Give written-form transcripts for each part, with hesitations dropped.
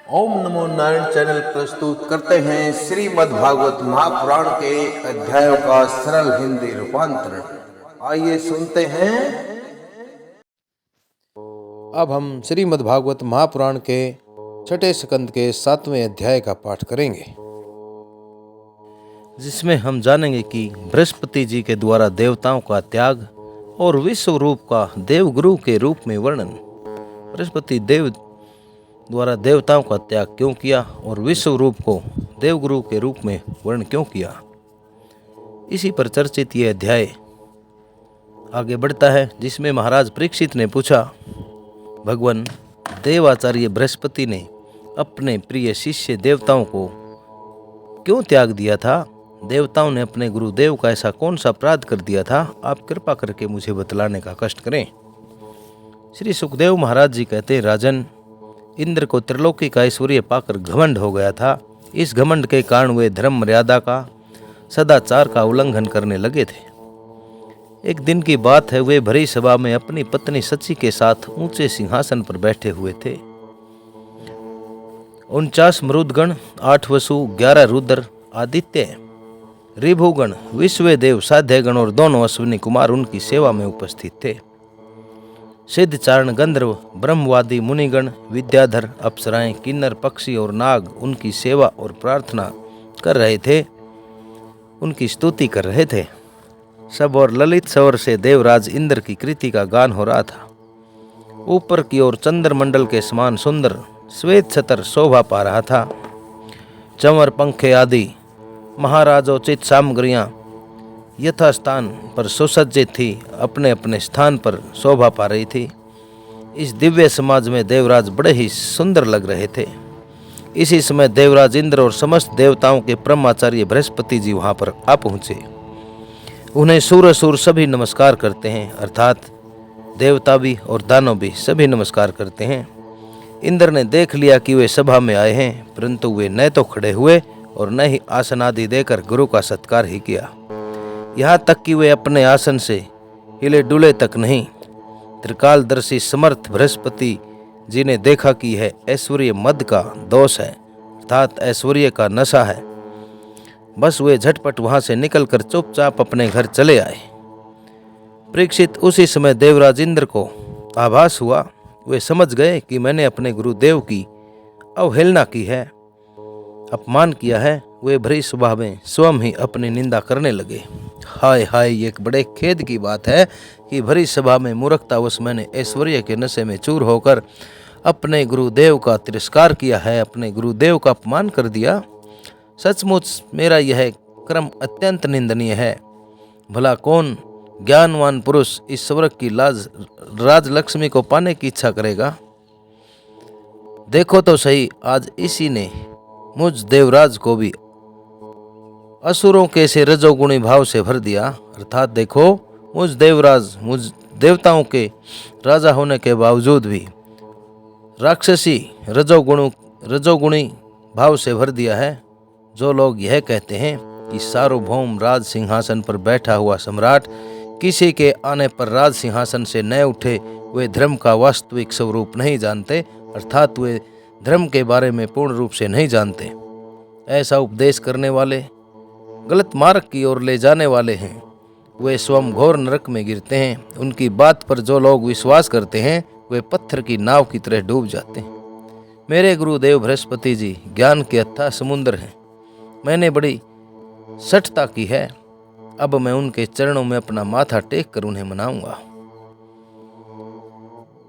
ओम नमो Narayan channel प्रस्तुत करते हैं श्रीमद् भागवत महापुराण के अध्यायों का सरल हिंदी रूपांतरण। आइए सुनते हैं। अब हम श्रीमद् भागवत महापुराण के छठे स्कंद के 7वें अध्याय का पाठ करेंगे, जिसमें हम जानेंगे कि बृहस्पति जी के द्वारा देवताओं का त्याग और विश्व रूप का देवगुरु के रूप में वर्णन। बृहस्पति देव द्वारा देवताओं का त्याग क्यों किया और विश्व रूप को देवगुरु के रूप में वर्ण क्यों किया, इसी पर चर्चित यह अध्याय आगे बढ़ता है, जिसमें महाराज परीक्षित ने पूछा, भगवान देवाचार्य बृहस्पति ने अपने प्रिय शिष्य देवताओं को क्यों त्याग दिया था? देवताओं ने अपने गुरुदेव का ऐसा कौन सा अपराध कर दिया था? आप कृपा करके मुझे बतलाने का कष्ट करें। श्री सुखदेव महाराज जी कहते हैं, राजन, इंद्र को त्रिलोकी का ऐश्वर्य पाकर घमंड हो गया था। इस घमंड के कारण वे धर्म मर्यादा का, सदाचार का उल्लंघन करने लगे थे। एक दिन की बात है, वे भरी सभा में अपनी पत्नी सची के साथ ऊंचे सिंहासन पर बैठे हुए थे। 49 मरुदगण, 8 वसु, 11 रुद्र, आदित्य, ऋभुगण, विश्वदेव, साध्यगण और दोनों अश्विनी कुमार उनकी सेवा में उपस्थित थे। सिद्ध, चारण, गंधर्व, ब्रह्मवादी, मुनिगण, विद्याधर, अप्सराएं, किन्नर, पक्षी और नाग उनकी सेवा और प्रार्थना कर रहे थे, उनकी स्तुति कर रहे थे। सब और ललित स्वर से देवराज इंद्र की कृति का गान हो रहा था। ऊपर की ओर चंद्रमंडल के समान सुंदर श्वेत छतर शोभा पा रहा था। चंवर, पंखे आदि महाराजोचित सामग्रियां यथास्थान पर सुसज्जित थी, अपने अपने स्थान पर शोभा पा रही थी। इस दिव्य समाज में देवराज बड़े ही सुंदर लग रहे थे। इसी समय देवराज इंद्र और समस्त देवताओं के ब्रह्माचार्य बृहस्पति जी वहां पर आ पहुंचे। उन्हें सूर असुर सभी नमस्कार करते हैं, अर्थात देवता भी और दानव भी सभी नमस्कार करते हैं। इंद्र ने देख लिया कि वे सभा में आए हैं, परंतु वे न तो खड़े हुए और न ही आसन आदि देकर गुरु का सत्कार ही किया। यहाँ तक कि वे अपने आसन से हिले डुले तक नहीं। त्रिकालदर्शी समर्थ बृहस्पति जी ने देखा कि यह ऐश्वर्य मद का दोष है, अर्थात ऐश्वर्य का नशा है। बस वे झटपट वहां से निकलकर चुपचाप अपने घर चले आए। परीक्षित, उसी समय देवराज इंद्र को आभास हुआ। वे समझ गए कि मैंने अपने गुरुदेव की अवहेलना की है, अपमान किया है। वे भरी सभा में स्वयं ही अपनी निंदा करने लगे। हाय हाय, ये एक बड़े खेद की बात है कि भरी सभा में मूर्खतावश मैंने ऐश्वर्य के नशे में चूर होकर अपने गुरुदेव का तिरस्कार किया है, अपने गुरुदेव का अपमान कर दिया। सचमुच मेरा यह क्रम अत्यंत निंदनीय है। भला कौन ज्ञानवान पुरुष इस स्वर्ग की राजलक्ष्मी को पाने की इच्छा करेगा? देखो तो सही, आज इसी ने मुझ देवराज को भी असुरों के से रजोगुणी भाव से भर दिया। अर्थात देखो, मुझ देवराज, मुझ देवताओं के राजा होने के बावजूद भी राक्षसी रजोगुणी भाव से भर दिया है। जो लोग यह कहते हैं कि सार्वभौम राज सिंहासन पर बैठा हुआ सम्राट किसी के आने पर राज सिंहासन से न उठे, वे धर्म का वास्तविक स्वरूप नहीं जानते, अर्थात वे धर्म के बारे में पूर्ण रूप से नहीं जानते। ऐसा उपदेश करने वाले गलत मार्ग की ओर ले जाने वाले हैं। वे स्वयं घोर नरक में गिरते हैं। उनकी बात पर जो लोग विश्वास करते हैं, वे पत्थर की नाव की तरह डूब जाते हैं। मेरे गुरुदेव बृहस्पति जी ज्ञान के अथाह समुद्र हैं। मैंने बड़ी सठता की है। अब मैं उनके चरणों में अपना माथा टेक कर उन्हें मनाऊंगा।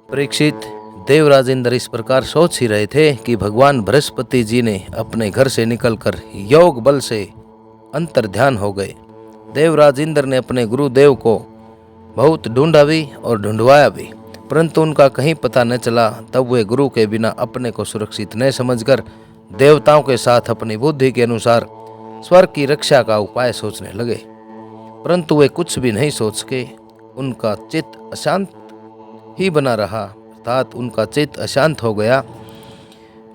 परीक्षित, देवराज इंद्र इस प्रकार सोच ही रहे थे कि भगवान बृहस्पति जी ने अपने घर से निकलकर योग बल से अंतर ध्यान हो गए। देवराज इंद्र ने अपने गुरुदेव को बहुत ढूंढा भी और ढूंढवाया भी, परंतु उनका कहीं पता न चला। तब वे गुरु के बिना अपने को सुरक्षित न समझकर देवताओं के साथ अपनी बुद्धि के अनुसार स्वर्ग की रक्षा का उपाय सोचने लगे, परंतु वे कुछ भी नहीं सोच के उनका चित्त अशांत ही बना रहा, अर्थात उनका चित्त अशांत हो गया।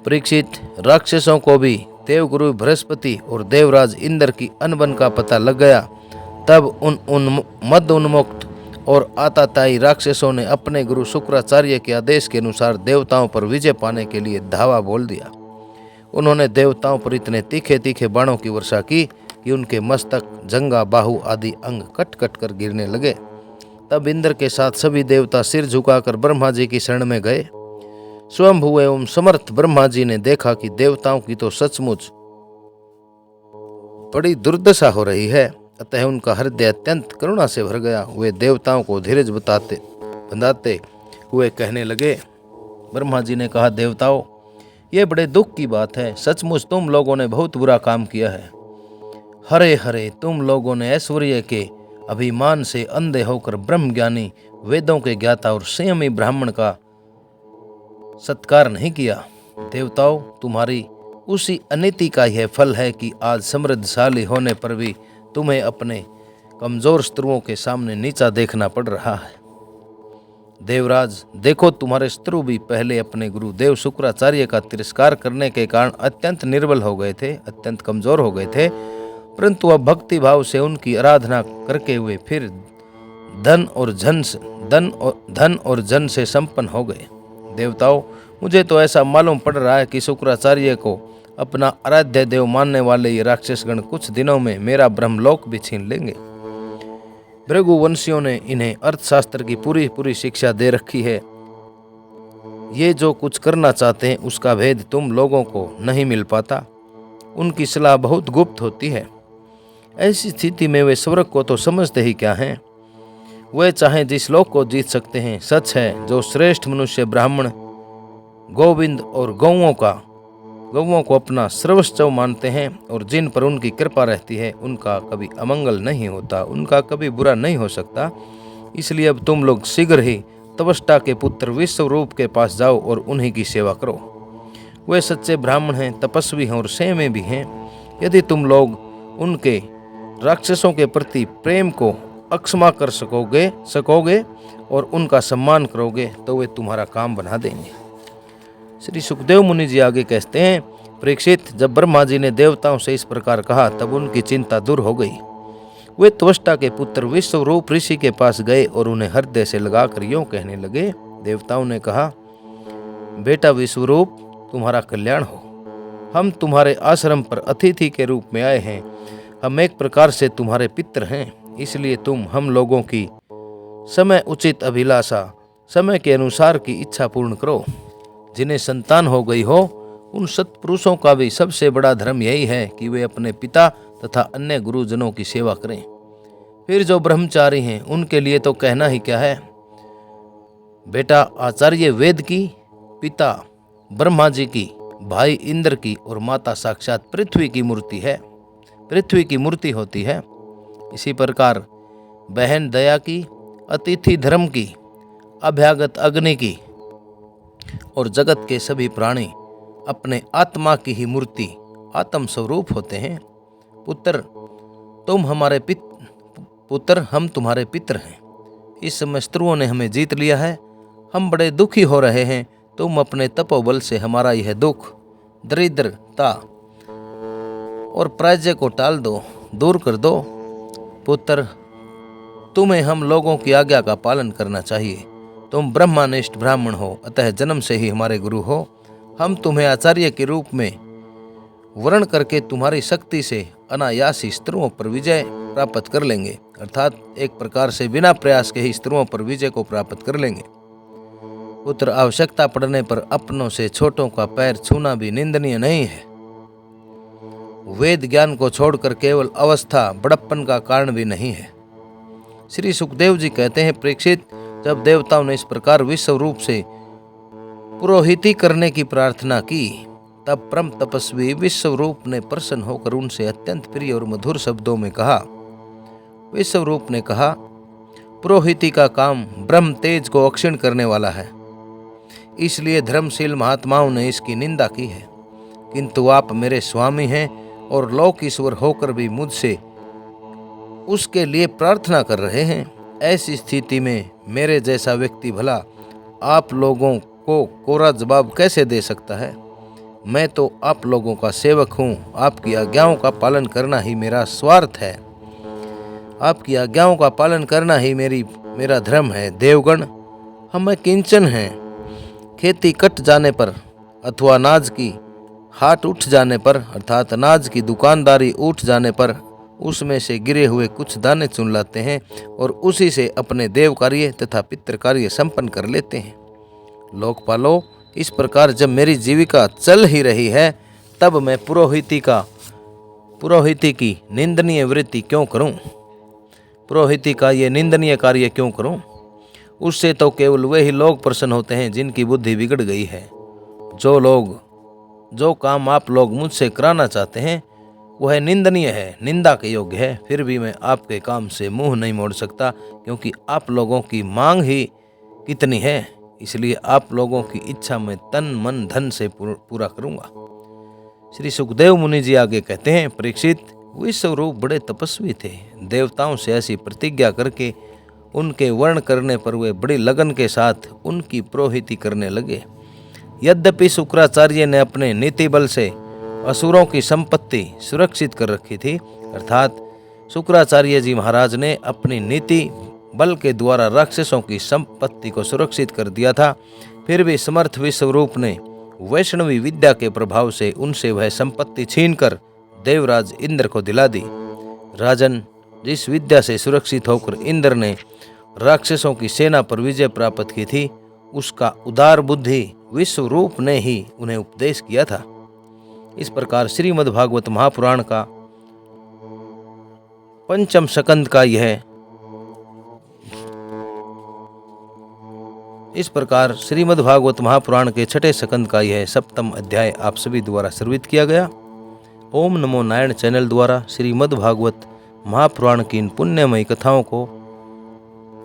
परीक्षित, राक्षसों को भी देवगुरु बृहस्पति और देवराज इंद्र की अनबन का पता लग गया। तब उन मद उन्मुक्त और आताताई राक्षसों ने अपने गुरु शुक्राचार्य के आदेश के अनुसार देवताओं पर विजय पाने के लिए धावा बोल दिया। उन्होंने देवताओं पर इतने तीखे तीखे बाणों की वर्षा की कि उनके मस्तक, जंगा, बाहु आदि अंग कट कट कर गिरने लगे। तब इंद्र के साथ सभी देवता सिर झुकाकर ब्रह्मा जी की शरण में गए। स्वयंभू एवं समर्थ ब्रह्मा जी ने देखा कि देवताओं की तो सचमुच बड़ी दुर्दशा हो रही है, अतः उनका हृदय अत्यंत करुणा से भर गया। वे देवताओं को धीरज बंधाते हुए कहने लगे। ब्रह्मा जी ने कहा, देवताओं, ये बड़े दुख की बात है। सचमुच तुम लोगों ने बहुत बुरा काम किया है। हरे हरे तुम लोगों ने ऐश्वर्य के अभिमान से अंधे होकर ब्रह्मज्ञानी, वेदों के ज्ञाता और संयमी ब्राह्मण का सत्कार नहीं किया। देवताओं, तुम्हारी उसी अनीति का यह फल है कि आज समृद्धशाली होने पर भी तुम्हें अपने कमजोर शत्रुओं के सामने नीचा देखना पड़ रहा है। देवराज, देखो, तुम्हारे शत्रु भी पहले अपने गुरु देव शुक्राचार्य का तिरस्कार करने के कारण अत्यंत निर्बल हो गए थे, अत्यंत कमजोर हो गए थे, परंतु अब भक्ति भाव से उनकी आराधना करके हुए फिर धन और जन से संपन्न हो गए। देवताओं, मुझे तो ऐसा मालूम पड़ रहा है कि शुक्राचार्य को अपना आराध्य देव मानने वाले ये राक्षसगण कुछ दिनों में मेरा ब्रह्मलोक भी छीन लेंगे। भृगुवंशियों ने इन्हें अर्थशास्त्र की पूरी शिक्षा दे रखी है। ये जो कुछ करना चाहते हैं उसका भेद तुम लोगों को नहीं मिल पाता। उनकी सलाह बहुत गुप्त होती है। ऐसी स्थिति में वे स्वर्ग को तो समझते ही क्या हैं। वे चाहे जिस लोक को जीत सकते हैं। सच है, जो श्रेष्ठ मनुष्य ब्राह्मण गोविंद और गौओं को अपना सर्वस्व मानते हैं और जिन पर उनकी कृपा रहती है, उनका कभी अमंगल नहीं होता, उनका कभी बुरा नहीं हो सकता। इसलिए अब तुम लोग शीघ्र ही तपस्टा के पुत्र विश्वरूप के पास जाओ और उन्हीं की सेवा करो। वे सच्चे ब्राह्मण हैं, तपस्वी हैं और संयमी भी हैं। यदि तुम लोग उनके राक्षसों के प्रति प्रेम को अक्षमा कर सकोगे और उनका सम्मान करोगे तो वे तुम्हारा काम बना देंगे। श्री सुखदेव मुनि जी आगे कहते हैं, परीक्षित, जब ब्रह्मा जी ने देवताओं से इस प्रकार कहा तब उनकी चिंता दूर हो गई। वे त्वष्टा के पुत्र विश्वरूप ऋषि के पास गए और उन्हें हृदय से लगाकर यूं कहने लगे। देवताओं ने कहा, बेटा विश्वरूप, तुम्हारा कल्याण हो। हम तुम्हारे आश्रम पर अतिथि के रूप में आए हैं। हम एक प्रकार से तुम्हारे पितर हैं, इसलिए तुम हम लोगों की समय उचित अभिलाषा, समय के अनुसार की इच्छा पूर्ण करो। जिन्हें संतान हो गई हो, उन सत्पुरुषों का भी सबसे बड़ा धर्म यही है कि वे अपने पिता तथा अन्य गुरुजनों की सेवा करें। फिर जो ब्रह्मचारी हैं, उनके लिए तो कहना ही क्या है। बेटा आचार्य वेद की, पिता ब्रह्मा जी की, भाई इंद्र की और माता साक्षात पृथ्वी की मूर्ति होती है। इसी प्रकार बहन दया की, अतिथि धर्म की, अभ्यागत अग्नि की और जगत के सभी प्राणी अपने आत्मा की ही मूर्ति, आत्म स्वरूप होते हैं। पुत्र हम तुम्हारे पितर हैं। इस समय शत्रुओं ने हमें जीत लिया है। हम बड़े दुखी हो रहे हैं। तुम अपने तपोबल से हमारा यह दुख, दरिद्रता और पराजय को टाल दो, दूर कर दो। पुत्र, तुम्हें हम लोगों की आज्ञा का पालन करना चाहिए। तुम ब्रह्मनिष्ठ ब्राह्मण हो, अतः जन्म से ही हमारे गुरु हो। हम तुम्हें आचार्य के रूप में वर्ण करके तुम्हारी शक्ति से अनायास ही शत्रुओं पर विजय प्राप्त कर लेंगे, अर्थात एक प्रकार से बिना प्रयास के ही शत्रुओं पर विजय को प्राप्त कर लेंगे। पुत्र, आवश्यकता पड़ने पर अपनों से छोटों का पैर छूना भी निंदनीय नहीं है। वेद ज्ञान को छोड़कर केवल अवस्था बड़प्पन का कारण भी नहीं है। श्री सुखदेव जी कहते हैं, परीक्षित, जब देवताओं ने इस प्रकार विश्व रूप से पुरोहिती करने की प्रार्थना की, तब परम तपस्वी विश्वरूप ने प्रसन्न होकर उनसे अत्यंत प्रिय और मधुर शब्दों में कहा। विश्वरूप ने कहा, पुरोहिती का काम ब्रह्म तेज को अक्षीण करने वाला है, इसलिए धर्मशील महात्माओं ने इसकी निंदा की है। किंतु आप मेरे स्वामी हैं और लोक ईश्वर होकर भी मुझसे उसके लिए प्रार्थना कर रहे हैं। ऐसी स्थिति में मेरे जैसा व्यक्ति भला आप लोगों को कोरा जवाब कैसे दे सकता है। मैं तो आप लोगों का सेवक हूँ। आपकी आज्ञाओं का पालन करना ही मेरा स्वार्थ है। आपकी आज्ञाओं का पालन करना ही मेरा धर्म है। देवगण, हम किंचन हैं। खेती कट जाने पर अथवा अनाज की हाट उठ जाने पर अर्थात अनाज की दुकानदारी उठ जाने पर उसमें से गिरे हुए कुछ दाने चुन लाते हैं और उसी से अपने देव कार्य तथा पितृ कार्य संपन्न कर लेते हैं। लोकपालो, इस प्रकार जब मेरी जीविका चल ही रही है तब मैं पुरोहिती की निंदनीय वृत्ति क्यों करूं? पुरोहिती का ये निंदनीय कार्य क्यों करूं? उससे तो केवल वे ही लोग प्रसन्न होते हैं जिनकी बुद्धि बिगड़ गई है। जो काम आप लोग मुझसे कराना चाहते हैं वह निंदनीय है, निंदा के योग्य है। फिर भी मैं आपके काम से मुंह नहीं मोड़ सकता, क्योंकि आप लोगों की मांग ही कितनी है, इसलिए आप लोगों की इच्छा मैं तन मन धन से पूरा करूंगा। श्री सुखदेव मुनि जी आगे कहते हैं, परीक्षित, विश्वरूप बड़े तपस्वी थे। देवताओं से ऐसी प्रतिज्ञा करके उनके वर्ण करने पर वे बड़ी लगन के साथ उनकी पुरोहिती करने लगे। यद्यपि शुक्राचार्य ने अपने नीति बल से असुरों की संपत्ति सुरक्षित कर रखी थी, अर्थात शुक्राचार्य जी महाराज ने अपनी नीति बल के द्वारा राक्षसों की संपत्ति को सुरक्षित कर दिया था, फिर भी समर्थ विश्वरूप ने वैष्णवी विद्या के प्रभाव से उनसे वह संपत्ति छीनकर देवराज इंद्र को दिला दी। राजन, जिस विद्या से सुरक्षित होकर इंद्र ने राक्षसों की सेना पर विजय प्राप्त की थी, उसका उदार बुद्धि विश्वरूप ने ही उन्हें उपदेश किया था। इस प्रकार श्रीमद्भागवत महापुराण का पंचम स्कंद का यह इस प्रकार श्रीमद्भागवत महापुराण के छठे स्कंद का यह सप्तम अध्याय आप सभी द्वारा श्रवित किया गया। ओम नमो नारायण चैनल द्वारा श्रीमद्भागवत महापुराण की इन पुण्यमयी कथाओं को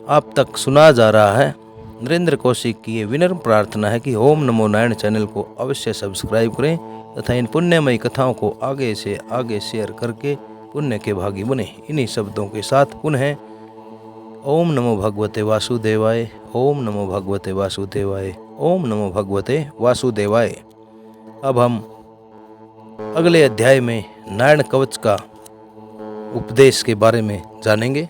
आप तक सुना जा रहा है। नरेंद्र कौशिक की ये विनम्र प्रार्थना है कि ओम नमो नारायण चैनल को अवश्य सब्सक्राइब करें तथा इन पुण्यमयी कथाओं को आगे से आगे शेयर करके पुण्य के भागी बने। इन्हीं शब्दों के साथ पुनः ओम नमो भगवते वासुदेवाय, ओम नमो भगवते वासुदेवाय, ओम नमो भगवते वासुदेवाय। अब हम अगले अध्याय में नारायण कवच का उपदेश के बारे में जानेंगे।